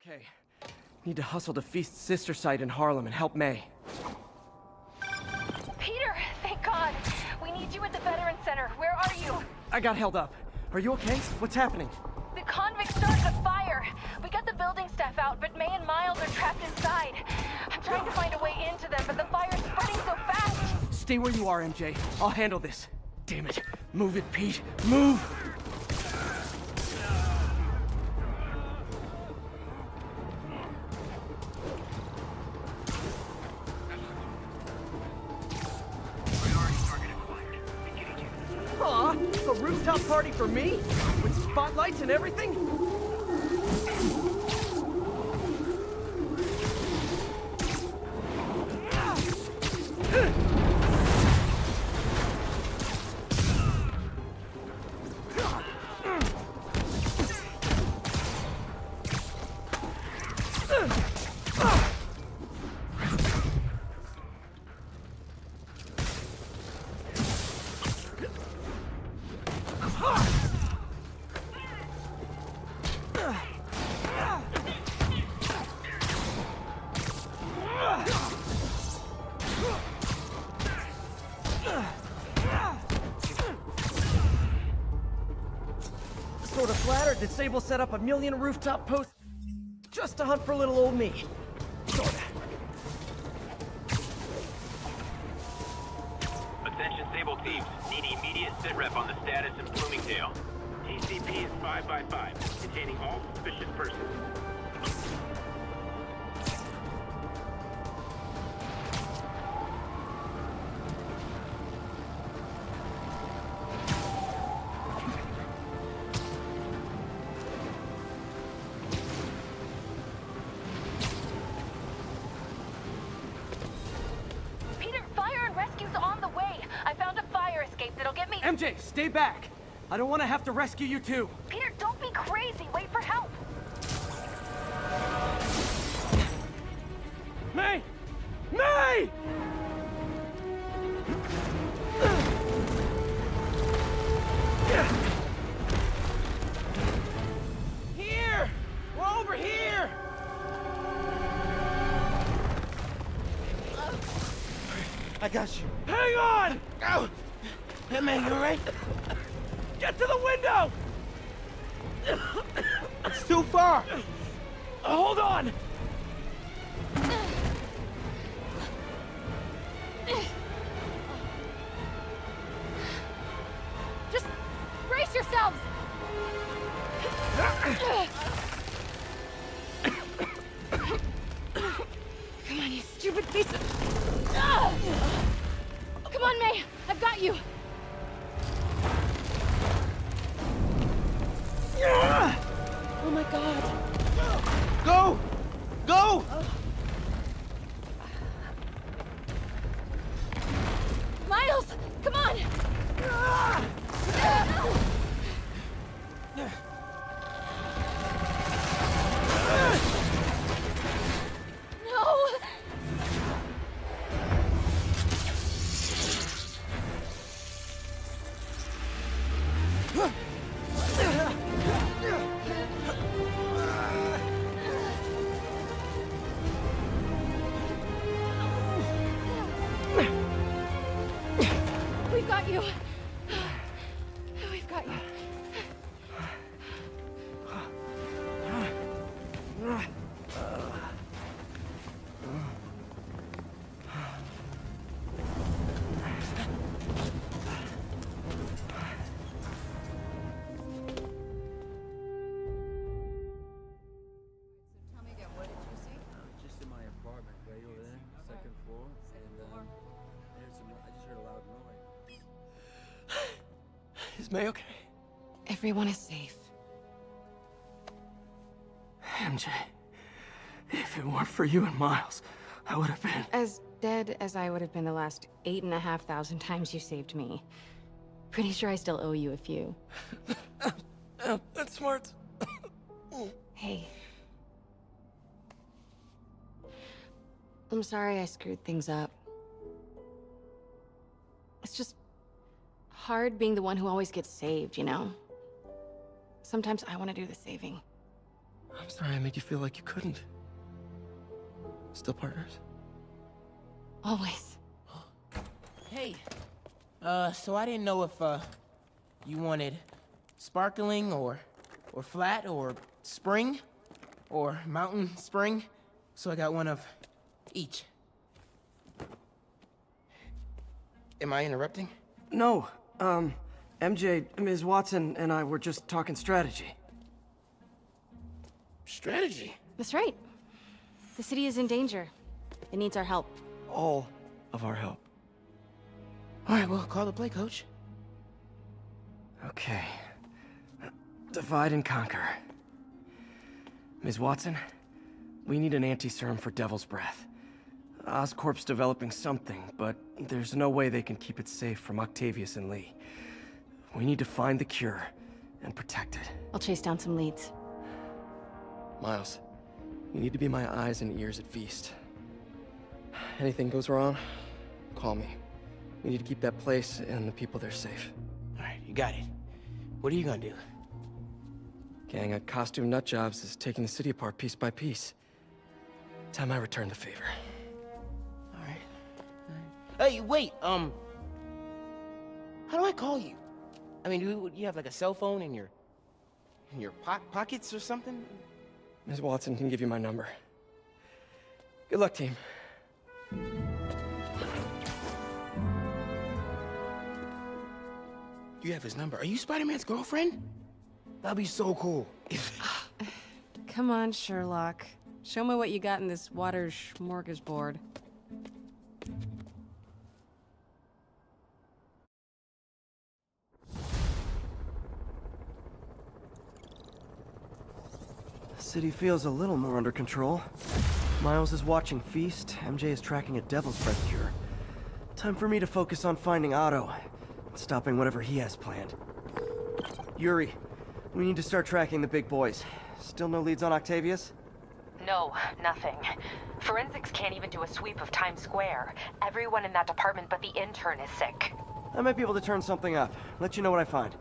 Okay. Need to hustle to Feast's sister site in Harlem and help May. Peter, thank God. We need you at the Veterans Center. Where are you? I got held up. Are you okay? What's happening? The convicts started a fire. We got the building staff out, but May and Miles are trapped inside. I'm trying to find a way into them, but the fire's spreading so fast. Stay where you are, MJ. I'll handle this. Damn it. Move it, Pete. Move! Aw, a rooftop party for me? With spotlights and everything? Sort of flattered that Sable set up a million rooftop posts just to hunt for little old me. Sorta. Attention Sable teams, need immediate sit-rep on the status in Bloomingdale. TCP is 5x5, containing all suspicious persons. MJ, stay back! I don't want to have to rescue you too! Peter, don't be crazy! Wait for help! May! May! Here! We're over here! I got you. Hang on! Ow! Hey, man, you alright? Get to the window! It's too far! Hold on! Just brace yourselves! Come on, you stupid piece of... Come on, May! I've got you! Oh my God. Go! Go! Miles! Come on! No! We've got you. We've got you. Tell me again, what did you see? Just in my apartment, right over there, second floor, and I just heard a loud noise. Is May okay? Everyone is safe. MJ, if it weren't for you and Miles, I would have been... As dead as I would have been the last 8,500 times you saved me. Pretty sure I still owe you a few. That's smart. Hey. I'm sorry I screwed things up. It's just hard being the one who always gets saved, you know? Sometimes I want to do the saving. I'm sorry I made you feel like you couldn't. Still partners? Always. Hey, so I didn't know if, you wanted sparkling or flat or spring or mountain spring, so I got one of each. Am I interrupting? No, MJ, Ms. Watson, and I were just talking strategy. Strategy? That's right. The city is in danger. It needs our help. All of our help. All right, well, call the play, coach. Okay. Divide and conquer. Ms. Watson, we need an anti-serum for Devil's Breath. Oscorp's developing something, but there's no way they can keep it safe from Octavius and Lee. We need to find the cure and protect it. I'll chase down some leads. Miles, you need to be my eyes and ears at Feast. Anything goes wrong, call me. We need to keep that place and the people there safe. All right, you got it. What are you gonna do? Gang of costume nutjobs is taking the city apart piece by piece. Time I return the favor. All right. Hey, wait, how do I call you? I mean, do you have like a cell phone in your pockets or something? Ms. Watson can give you my number. Good luck, team. You have his number. Are you Spider-Man's girlfriend? That'd be so cool. Come on, Sherlock. Show me what you got in this water smorgasbord. The city feels a little more under control. Miles is watching Feast, MJ is tracking a Devil's Breath cure. Time for me to focus on finding Otto, and stopping whatever he has planned. Yuri, we need to start tracking the big boys. Still no leads on Octavius? No, nothing. Forensics can't even do a sweep of Times Square. Everyone in that department but the intern is sick. I might be able to turn something up. Let you know what I find.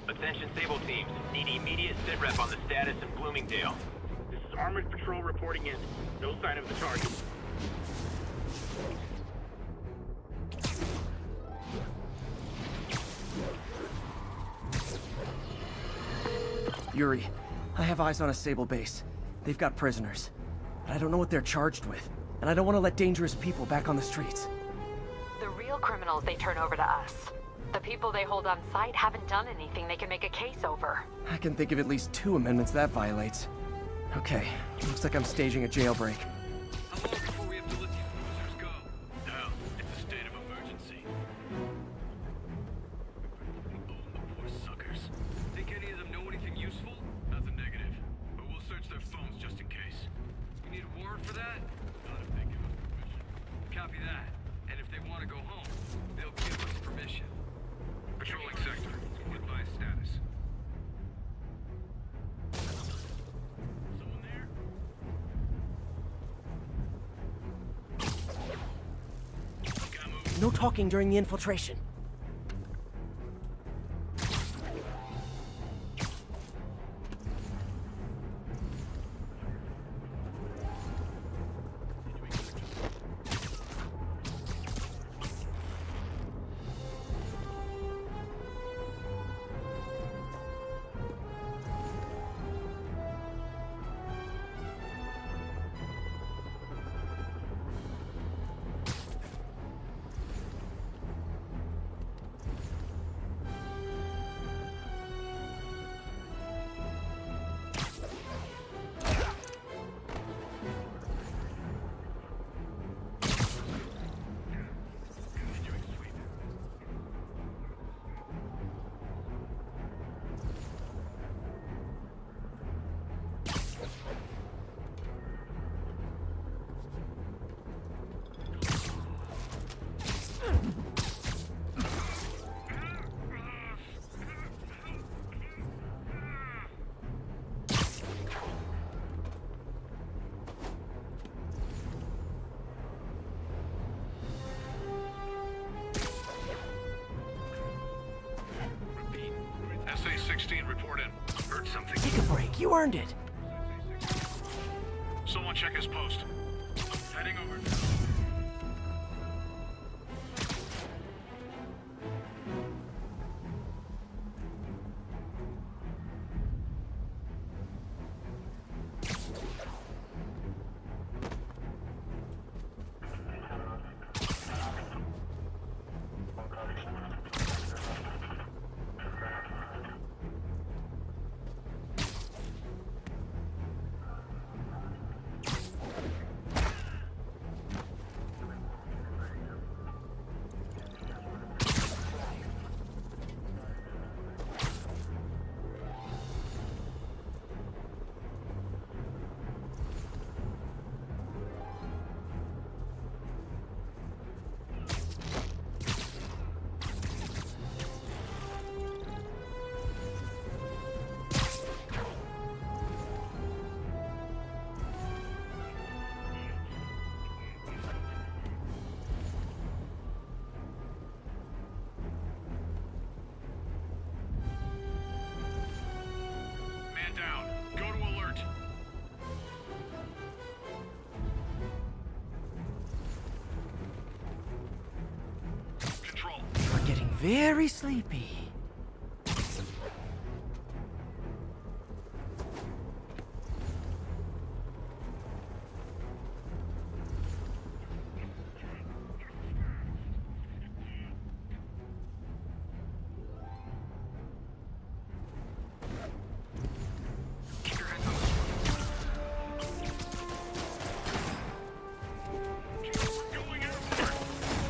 Attention Sable teams. Need immediate sit rep on the status in Bloomingdale. This is Armored Patrol reporting in. No sign of the target. Yuri, I have eyes on a Sable base. They've got prisoners. But I don't know what they're charged with. And I don't want to let dangerous people back on the streets. The real criminals they turn over to us. The people they hold on site haven't done anything they can make a case over. I can think of at least 2 amendments that violates. Okay, looks like I'm staging a jailbreak. How long before we have to let these losers go? Hell, it's a state of emergency. Oh, the poor suckers. Think any of them know anything useful? That's a negative. But we'll search their phones just in case. You need a warrant for that? Not if they give us permission. Copy that. And if they want to go home, they'll give us permission. Patrolling sector. Advise status. Someone there? No talking during the infiltration. SSA 16, report in. Heard something. Take a break. You earned it. Someone check his post. Heading over. Down. Go to alert. Control. You're getting very sleepy.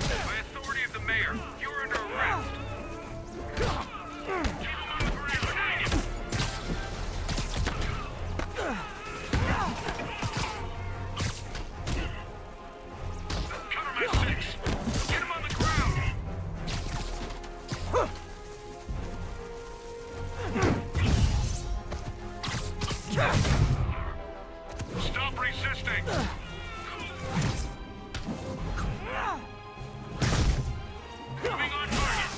By authority of the mayor, you're under arrest. Keep him on the ground. Hang him. Cover my six. Get him on the ground. Stop resisting. Moving on target.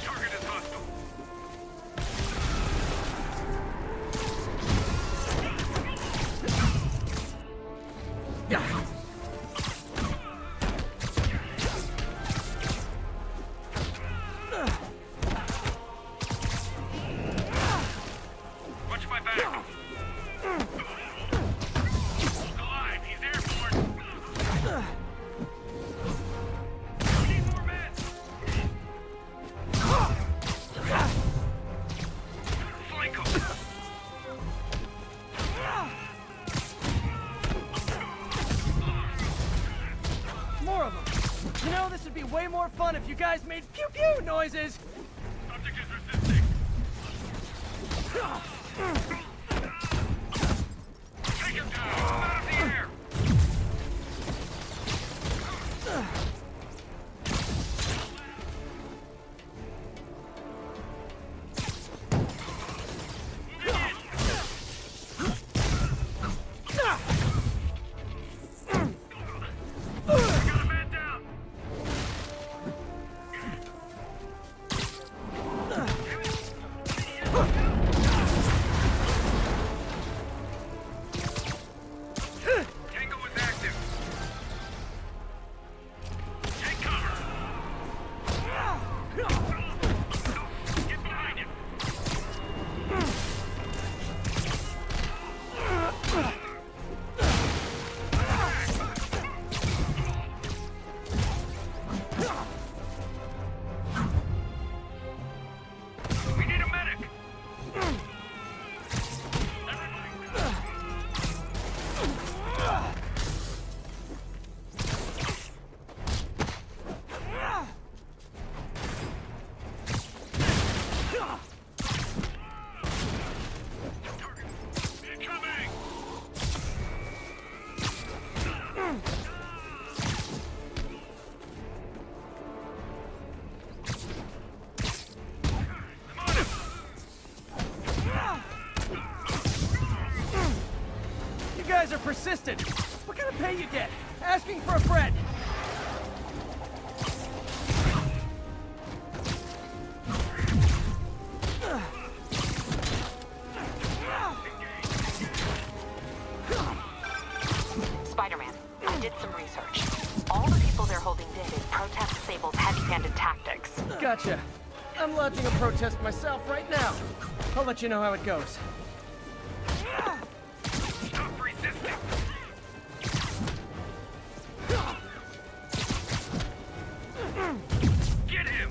Target is hostile. Watch my back. Alive, he's airborne. We need more men. Flank him. More of them. You know, this would be way more fun if you guys made pew-pew noises. Subject is resisting. Take him down. Out of the air. Got a man down. persistent. What kind of pay you get? Asking for a friend. Spider-Man, I did some research. All the people they're holding did is protest Sable's heavy-handed tactics. Gotcha. I'm lodging a protest myself right now. I'll let you know how it goes. Stop resisting! Get him!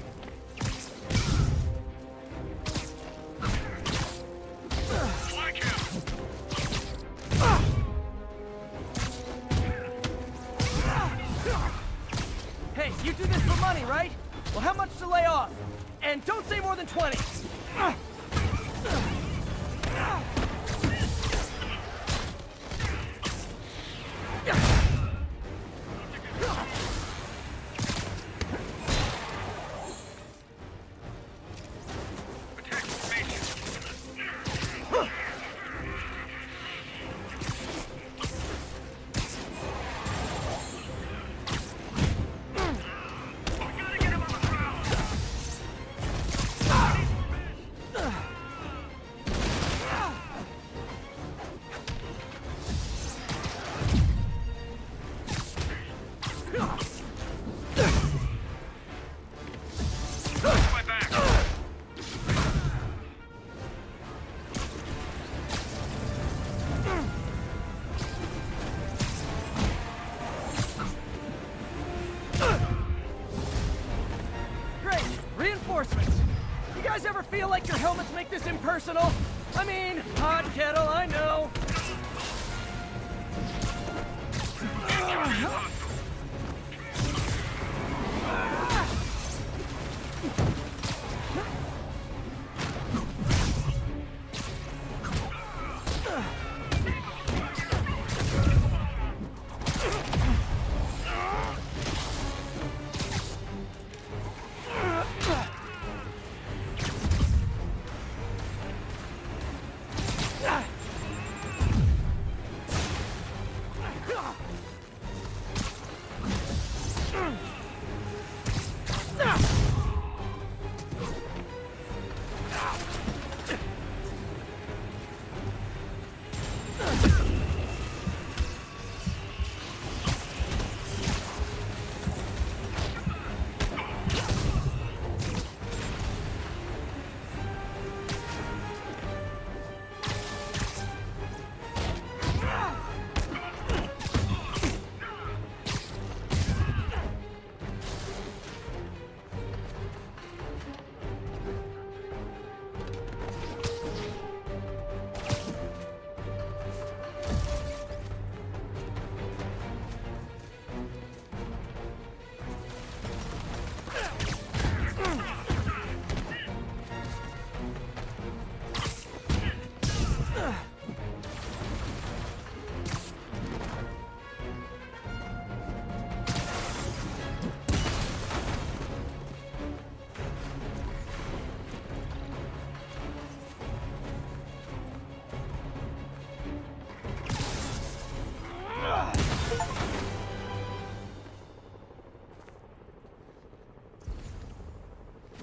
Like him! Hey, you do this for money, right? Well, how much to lay off? And don't say more than 20. Attack formation! We gotta get him on the ground! My back! Great! Reinforcements! You guys ever feel like your helmets make this impersonal? I mean, hot kettle, I know.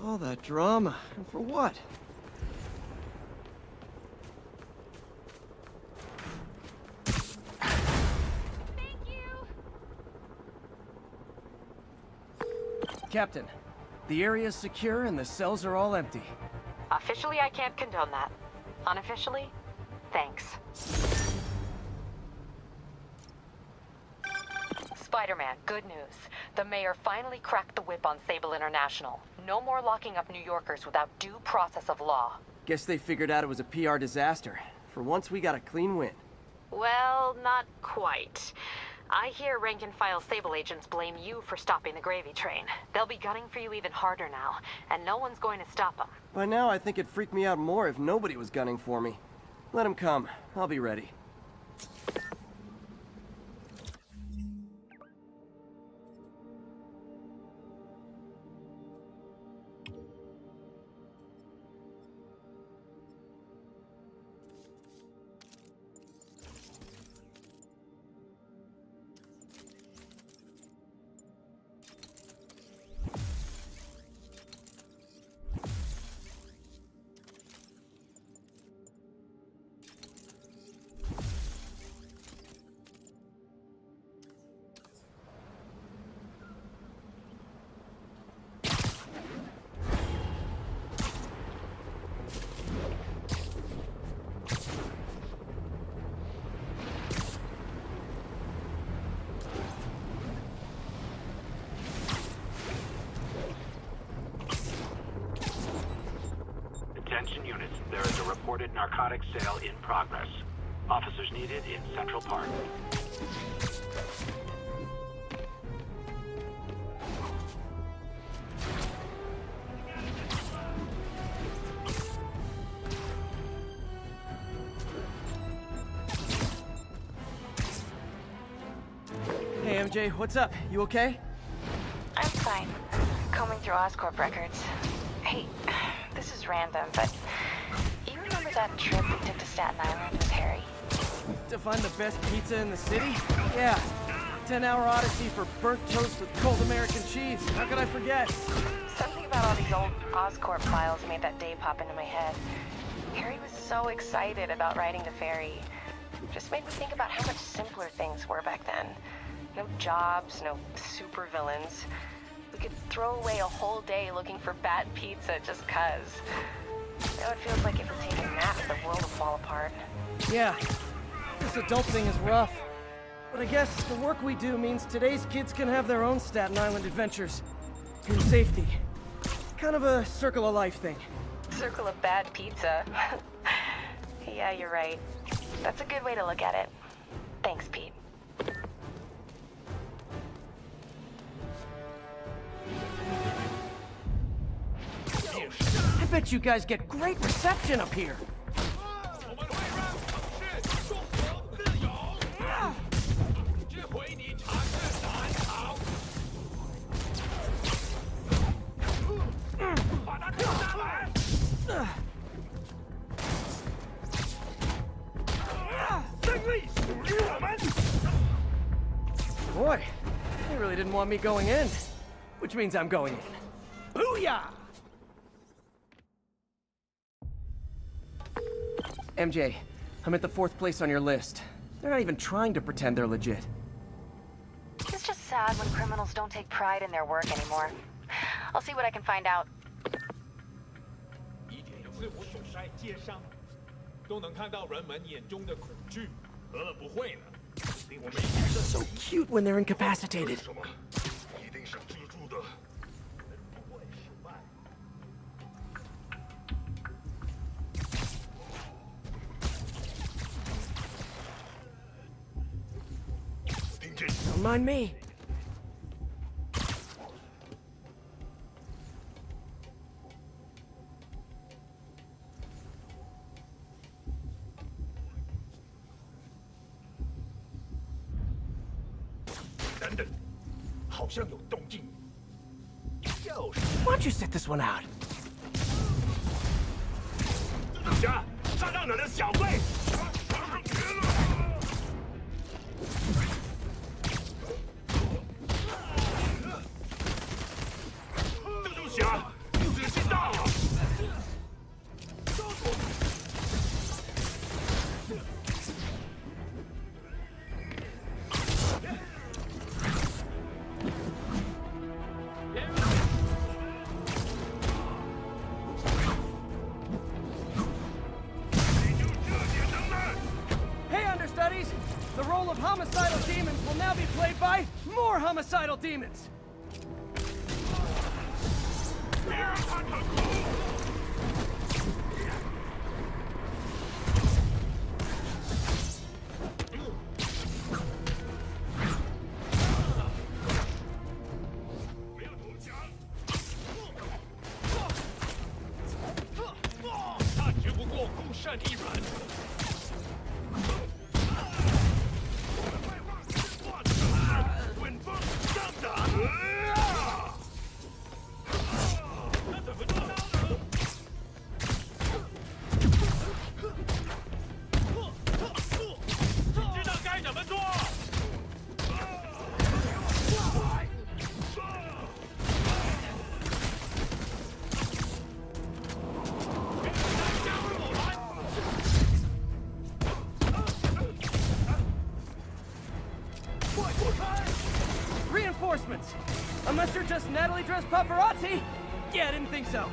All that drama, and for what? Captain, the area's secure and the cells are all empty. Officially, I can't condone that. Unofficially, thanks. Spider-Man, good news. The mayor finally cracked the whip on Sable International. No more locking up New Yorkers without due process of law. Guess they figured out it was a PR disaster. For once, we got a clean win. Well, not quite. I hear rank-and-file Sable agents blame you for stopping the gravy train. They'll be gunning for you even harder now, and no one's going to stop them. By now, I think it'd freak me out more if nobody was gunning for me. Let him come. I'll be ready. reported narcotics sale in progress. Officers needed in Central Park. Hey, MJ, what's up? You okay? I'm fine. Combing through Oscorp records. Hey, this is random, but you remember that trip we took to Staten Island with Harry? To find the best pizza in the city? Yeah. 10-hour odyssey for burnt toast with cold American cheese. How could I forget? Something about all these old Oscorp files made that day pop into my head. Harry was so excited about riding the ferry. Just made me think about how much simpler things were back then. No jobs, no supervillains. We could throw away a whole day looking for bad pizza just 'cause. Now it feels like if we take a nap, the world will fall apart. Yeah. This adult thing is rough. But I guess the work we do means today's kids can have their own Staten Island adventures. In safety. Kind of a circle of life thing. Circle of bad pizza. Yeah, you're right. That's a good way to look at it. Thanks, Pete. I bet you guys get great reception up here. Boy, they really didn't want me going in. Which means I'm going in. Booyah! MJ, I'm at the 4th place on your list. They're not even trying to pretend they're legit. It's just sad when criminals don't take pride in their work anymore. I'll see what I can find out. 一点自我所在街上，都能看到人们眼中的恐惧。何乐不会呢？令我们 So cute when they're incapacitated. 什么？一定是蜘蛛的。不会失败。 Don't mind me. Why don't you sit this one out? 家，杀到哪的小贵？ Hey, understudies! The role of homicidal demons will now be played by more homicidal demons! Reinforcements! Unless you're just Natalie dressed paparazzi? Yeah, I didn't think so.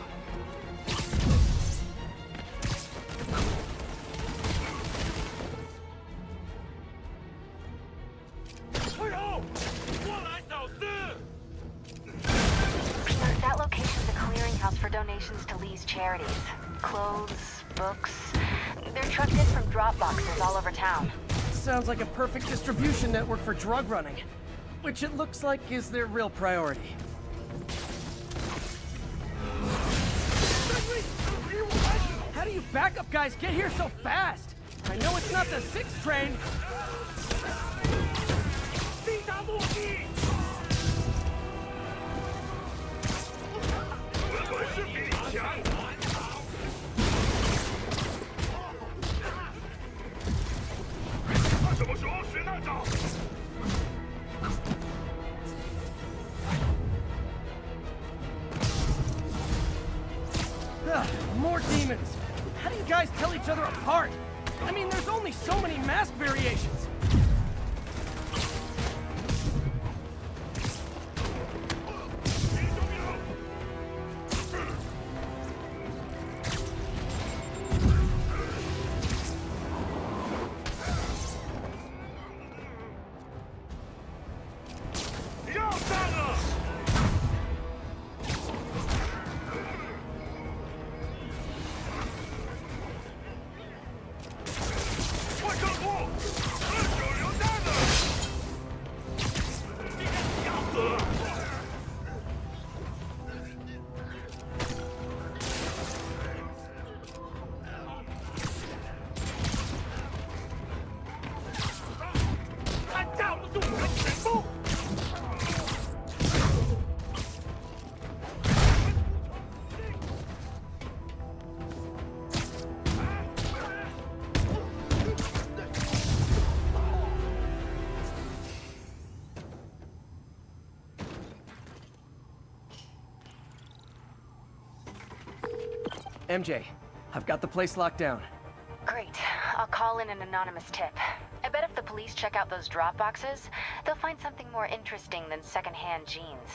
That location's a clearinghouse for donations to Lee's charities. Clothes, books. They're trucked in from drop boxes all over town. Sounds like a perfect distribution network for drug running, which it looks like is their real priority. How do you backup guys get here so fast? I know it's not the 6th train. Ugh, more demons. How do you guys tell each other apart? I mean, there's only so many mask variations. MJ, I've got the place locked down. Great. I'll call in an anonymous tip. I bet if the police check out those drop boxes, they'll find something more interesting than secondhand jeans.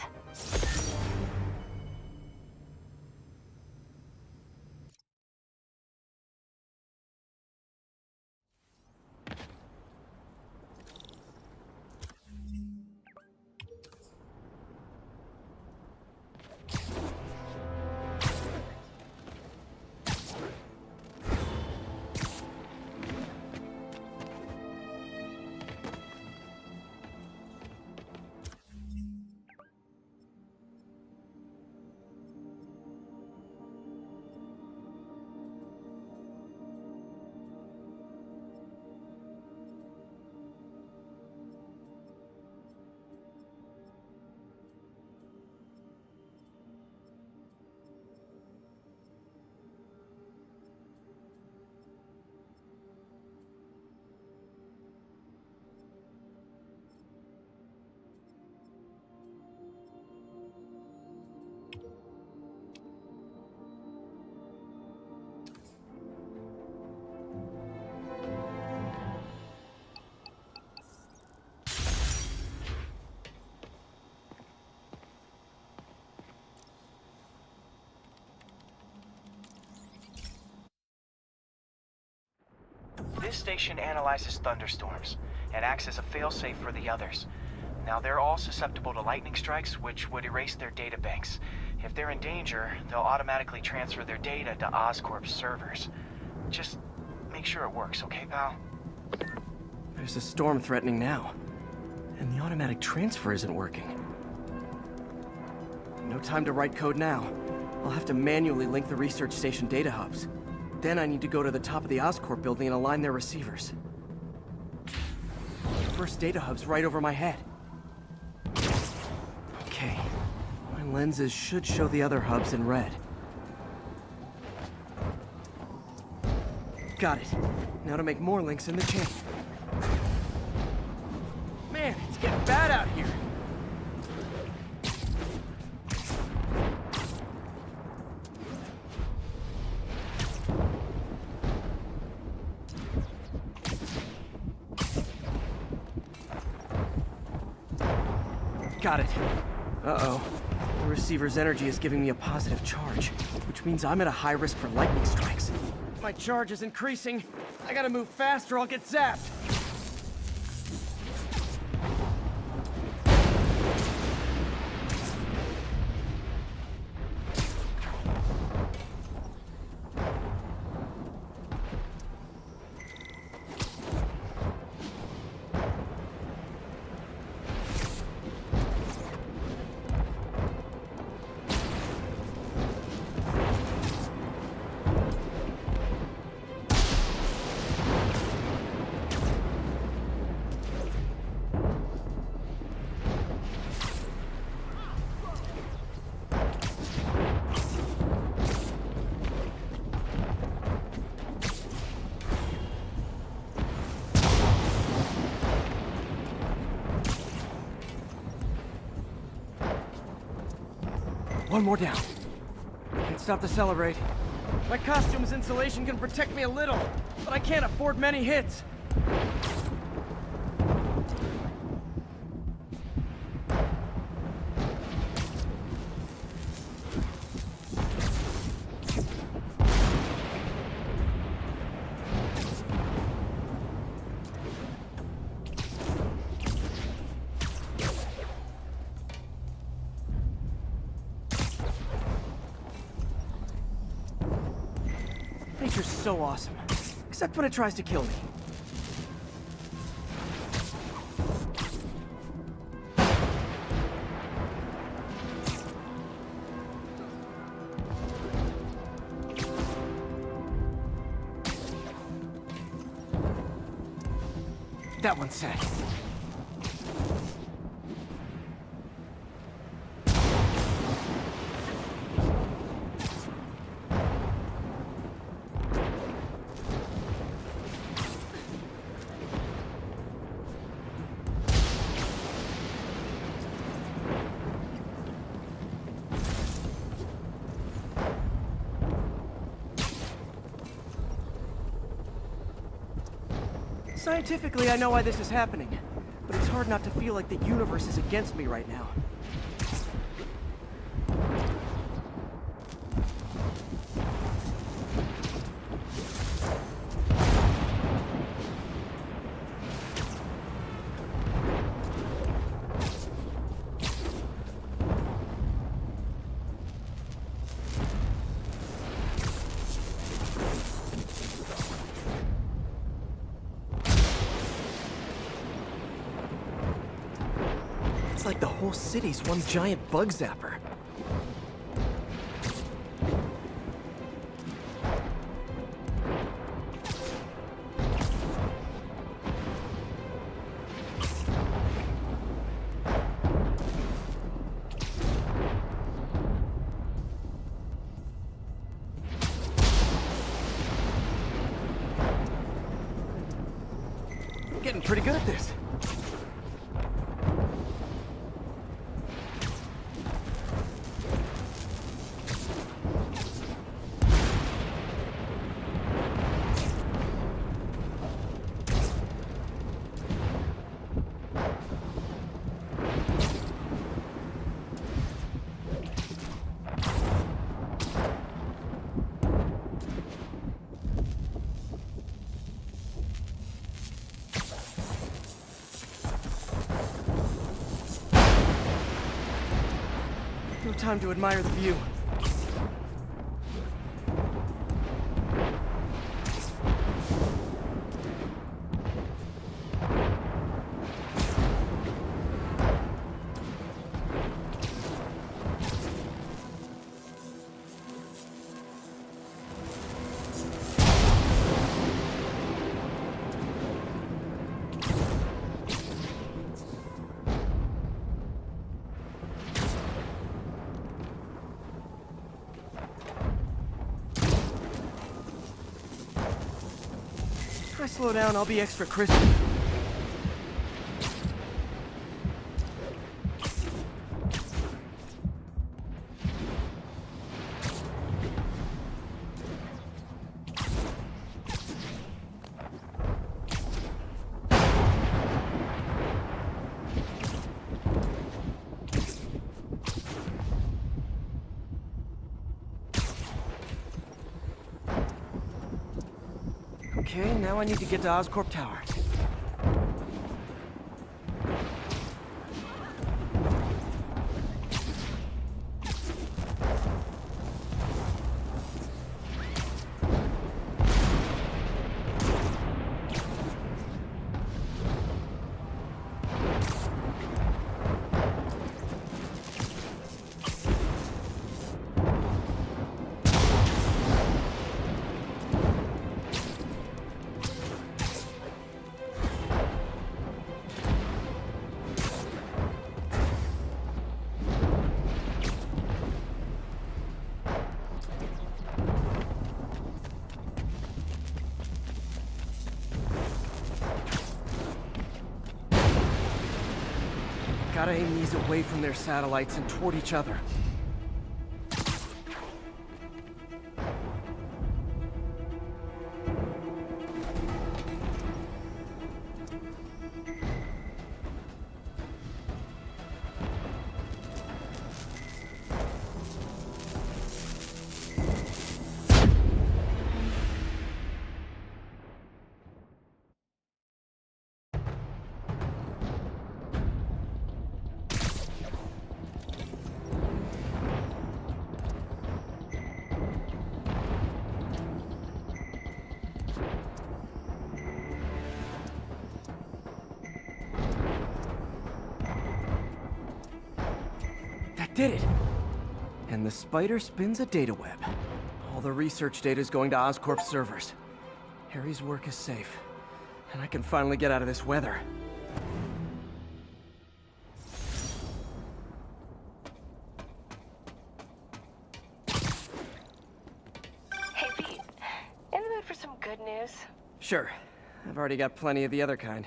This station analyzes thunderstorms and acts as a failsafe for the others. Now, they're all susceptible to lightning strikes, which would erase their databanks. If they're in danger, they'll automatically transfer their data to Oscorp's servers. Just make sure it works, okay, pal? There's a storm threatening now, and the automatic transfer isn't working. No time to write code now. I'll have to manually link the research station data hubs. Then I need to go to the top of the Oscorp building and align their receivers. The first data hub's right over my head. Okay. My lenses should show the other hubs in red. Got it. Now to make more links in the chain. Man, it's getting bad out here. Got it. Uh-oh. The receiver's energy is giving me a positive charge, which means I'm at a high risk for lightning strikes. My charge is increasing. I gotta move fast or I'll get zapped. One more down. Can't stop to celebrate. My costume's insulation can protect me a little, but I can't afford many hits. Nature's so awesome, except when it tries to kill me. That one's set. Scientifically, I know why this is happening, but it's hard not to feel like the universe is against me right now. It's like the whole city's one giant bug zapper. I'm getting pretty good at this. No time to admire the view. If I slow down, I'll be extra crispy. Okay, now I need to get to Oscorp Tower. Gotta aim these away from their satellites and toward each other. did it! And the spider spins a data web. All the research data is going to Oscorp's servers. Harry's work is safe, and I can finally get out of this weather. Hey, Pete. In the mood for some good news? Sure. I've already got plenty of the other kind.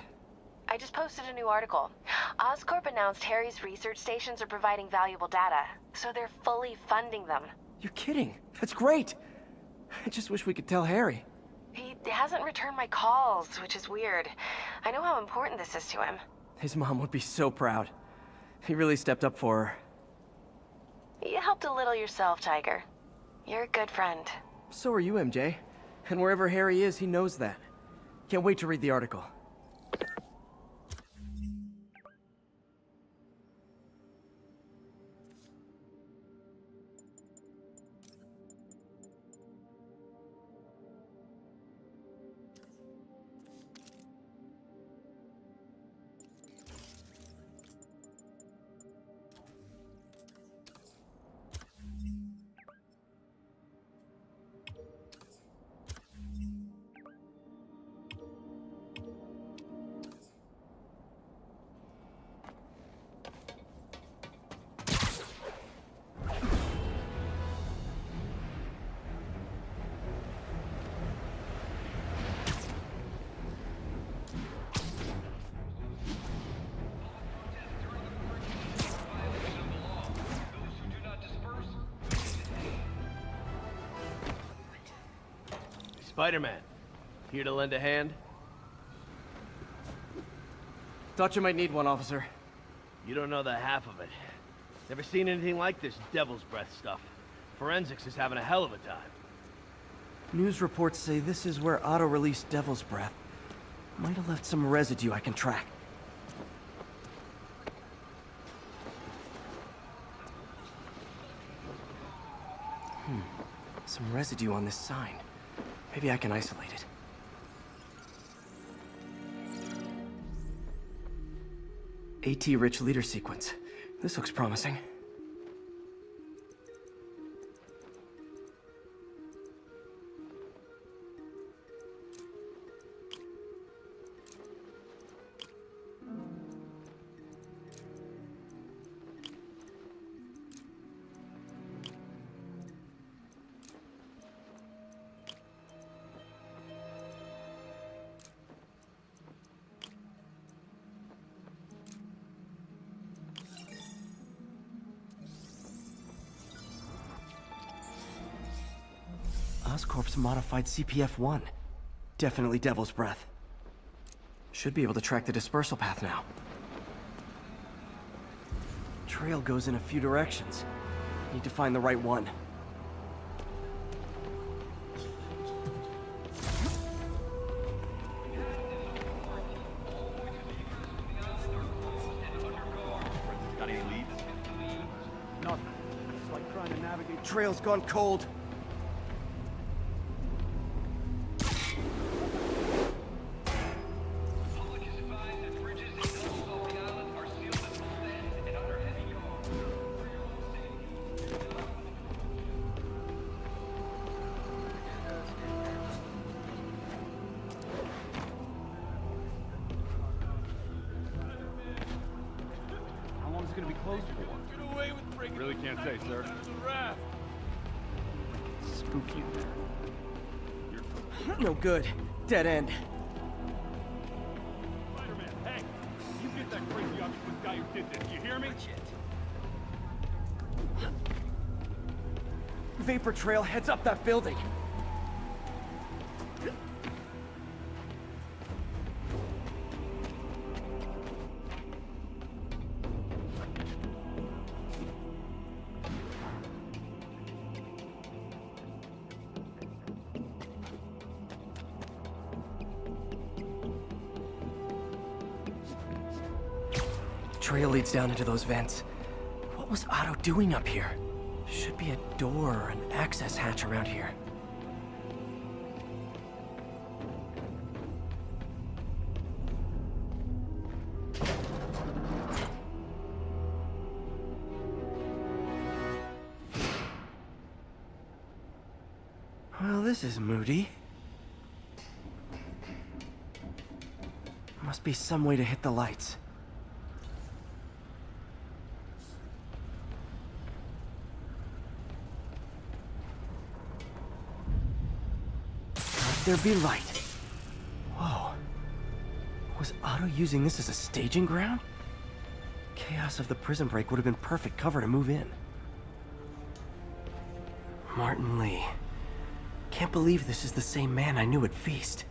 I just posted a new article. Oscorp announced Harry's research stations are providing valuable data, so they're fully funding them. You're kidding. That's great. I just wish we could tell Harry. He hasn't returned my calls, which is weird. I know how important this is to him. His mom would be so proud. He really stepped up for her. You helped a little yourself, Tiger. You're a good friend. So are you, MJ. And wherever Harry is, he knows that. Can't wait to read the article. Spider-Man, here to lend a hand? Thought you might need one, officer. You don't know the half of it. Never seen anything like this devil's breath stuff. Forensics is having a hell of a time. News reports say this is where Otto released Devil's Breath. Might have left some residue I can track. Some residue on this sign. Maybe I can isolate it. AT-rich leader sequence. This looks promising. Oscorp's modified CPF-1. Definitely Devil's Breath. Should be able to track the dispersal path now. Trail goes in a few directions. Need to find the right one. Got any leads? Nothing. It's like trying to navigate. Trail's gone cold. Gonna be closed for? Get away with breaking. Really can't say, sir. Spooky. No good. Dead end. Spider-Man, hey! You get that crazy octopus guy who did this, you hear me? Vapor trail heads up that building. Trail leads down into those vents. What was Otto doing up here? Should be a door or an access hatch around here. Well, this is moody. Must be some way to hit the lights. Let there be light. Whoa. Was Otto using this as a staging ground? Chaos of the prison break would have been perfect cover to move in. Martin Lee. Can't believe this is the same man I knew at Feast.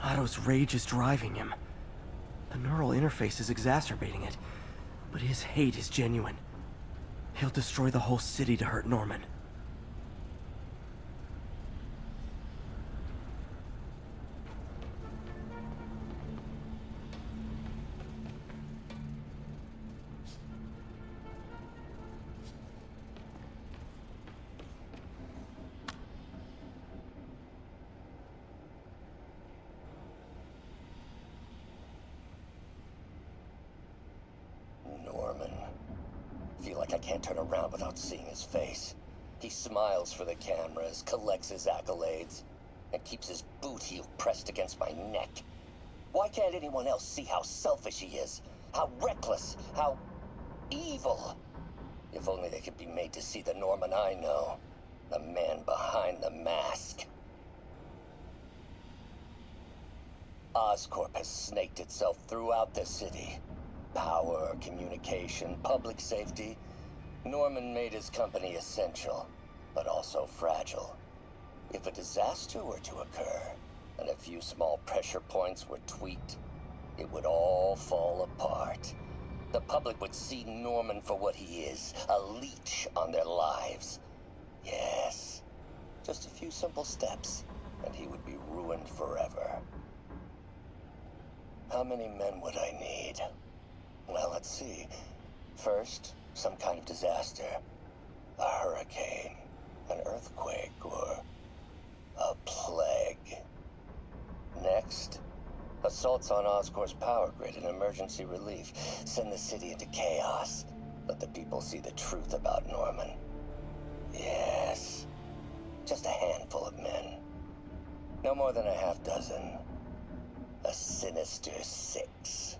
Otto's rage is driving him. The neural interface is exacerbating it, but his hate is genuine. He'll destroy the whole city to hurt Norman. Norman. Feel like I can't turn around without seeing his face. He smiles for the cameras, collects his accolades, and keeps his boot heel pressed against my neck. Why can't anyone else see how selfish he is? How reckless, how evil? If only they could be made to see the Norman I know. The man behind the mask. Oscorp has snaked itself throughout the city. Power, communication, public safety. Norman made his company essential, but also fragile. If a disaster were to occur, and a few small pressure points were tweaked, it would all fall apart. The public would see Norman for what he is, a leech on their lives. Yes, just a few simple steps, and he would be ruined forever. How many men would I need? Well, let's see. First, some kind of disaster. A hurricane, an earthquake, or a plague. Next, assaults on Oscorp's power grid and emergency relief. Send the city into chaos. Let the people see the truth about Norman. Yes, just a handful of men. No more than a half dozen. A sinister 6.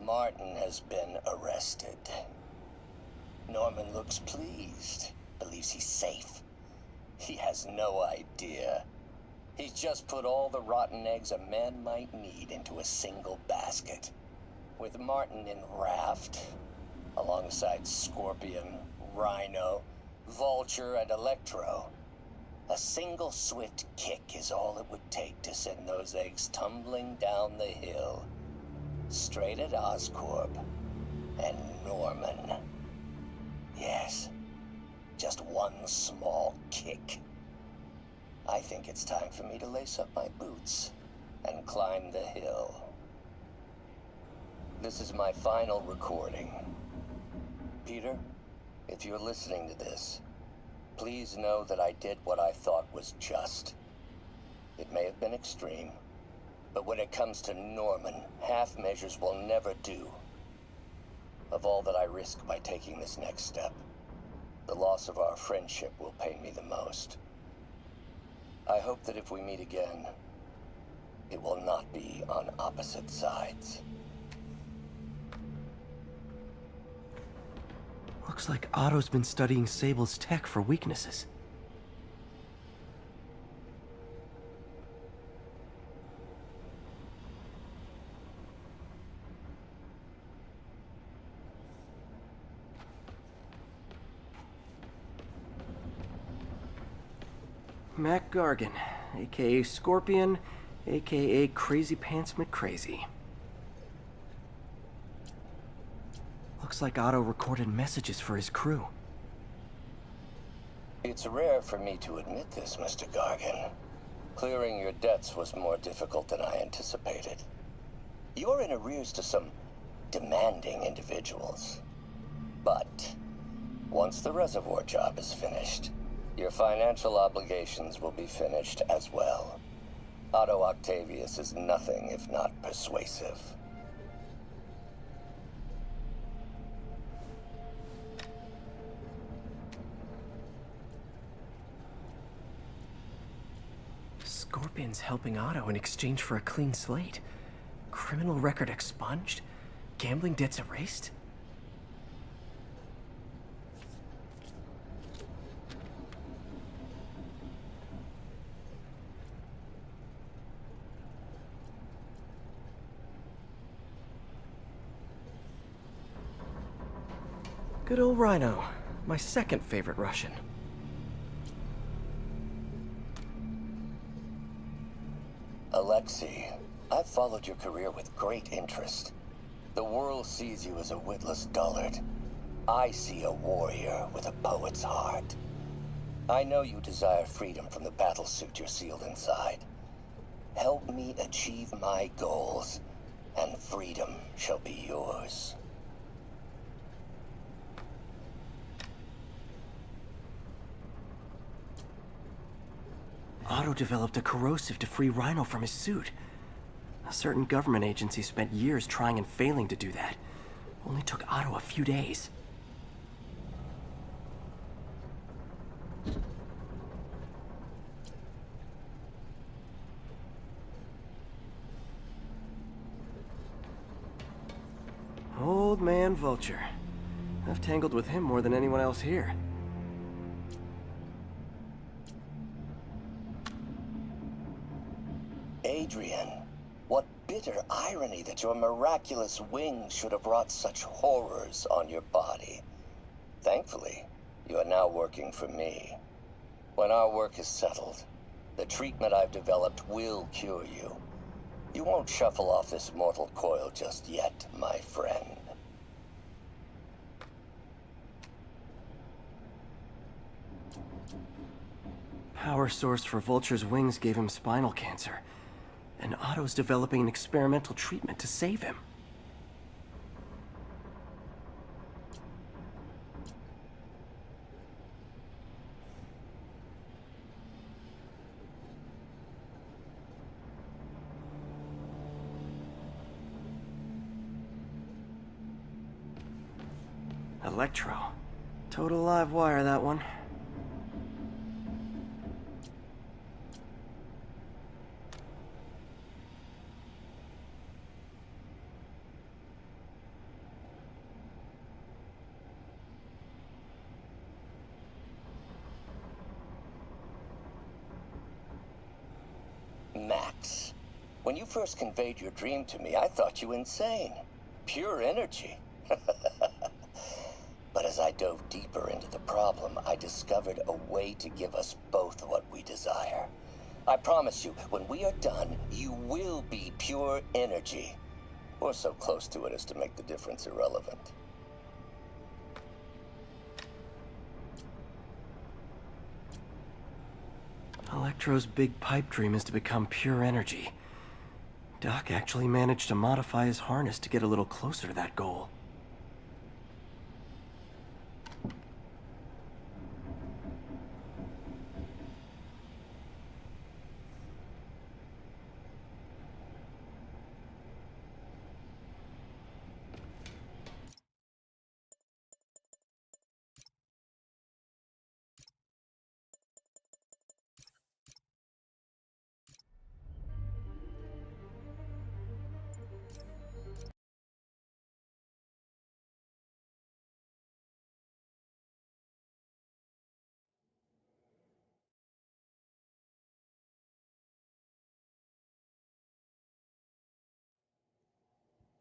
Martin has been arrested. Norman looks pleased, believes he's safe. He has no idea. He's just put all the rotten eggs a man might need into a single basket. With Martin in raft, alongside Scorpion, Rhino, Vulture, and Electro, a single swift kick is all it would take to send those eggs tumbling down the hill. Straight at Oscorp and Norman. Yes, just one small kick. I think it's time for me to lace up my boots and climb the hill. This is my final recording. Peter, if you're listening to this, please know that I did what I thought was just. It may have been extreme, but when it comes to Norman, half measures will never do. Of all that I risk by taking this next step, the loss of our friendship will pain me the most. I hope that if we meet again, it will not be on opposite sides. Looks like Otto's been studying Sable's tech for weaknesses. Mac Gargan, aka Scorpion, aka Crazy Pants McCrazy. Looks like Otto recorded messages for his crew. It's rare for me to admit this, Mr. Gargan. Clearing your debts was more difficult than I anticipated. You're in arrears to some demanding individuals. But once the reservoir job is finished, your financial obligations will be finished as well. Otto Octavius is nothing if not persuasive. Scorpion's helping Otto in exchange for a clean slate. Criminal record expunged? Gambling debts erased? Good old Rhino. My second favorite Russian. Alexei, I've followed your career with great interest. The world sees you as a witless dullard. I see a warrior with a poet's heart. I know you desire freedom from the battlesuit you're sealed inside. Help me achieve my goals, and freedom shall be yours. Otto developed a corrosive to free Rhino from his suit. A certain government agency spent years trying and failing to do that. Only took Otto a few days. Old man Vulture. I've tangled with him more than anyone else here. Adrian, what bitter irony that your miraculous wings should have wrought such horrors on your body. Thankfully, you are now working for me. When our work is settled, the treatment I've developed will cure you. You won't shuffle off this mortal coil just yet, my friend. Power source for Vulture's wings gave him spinal cancer. And Otto's developing an experimental treatment to save him. Electro. Total live wire, that one. Max, when you first conveyed your dream to me, I thought you insane. Pure energy. But as I dove deeper into the problem, I discovered a way to give us both what we desire. I promise you, when we are done, you will be pure energy. Or so close to it as to make the difference irrelevant. Electro's big pipe dream is to become pure energy. Doc actually managed to modify his harness to get a little closer to that goal.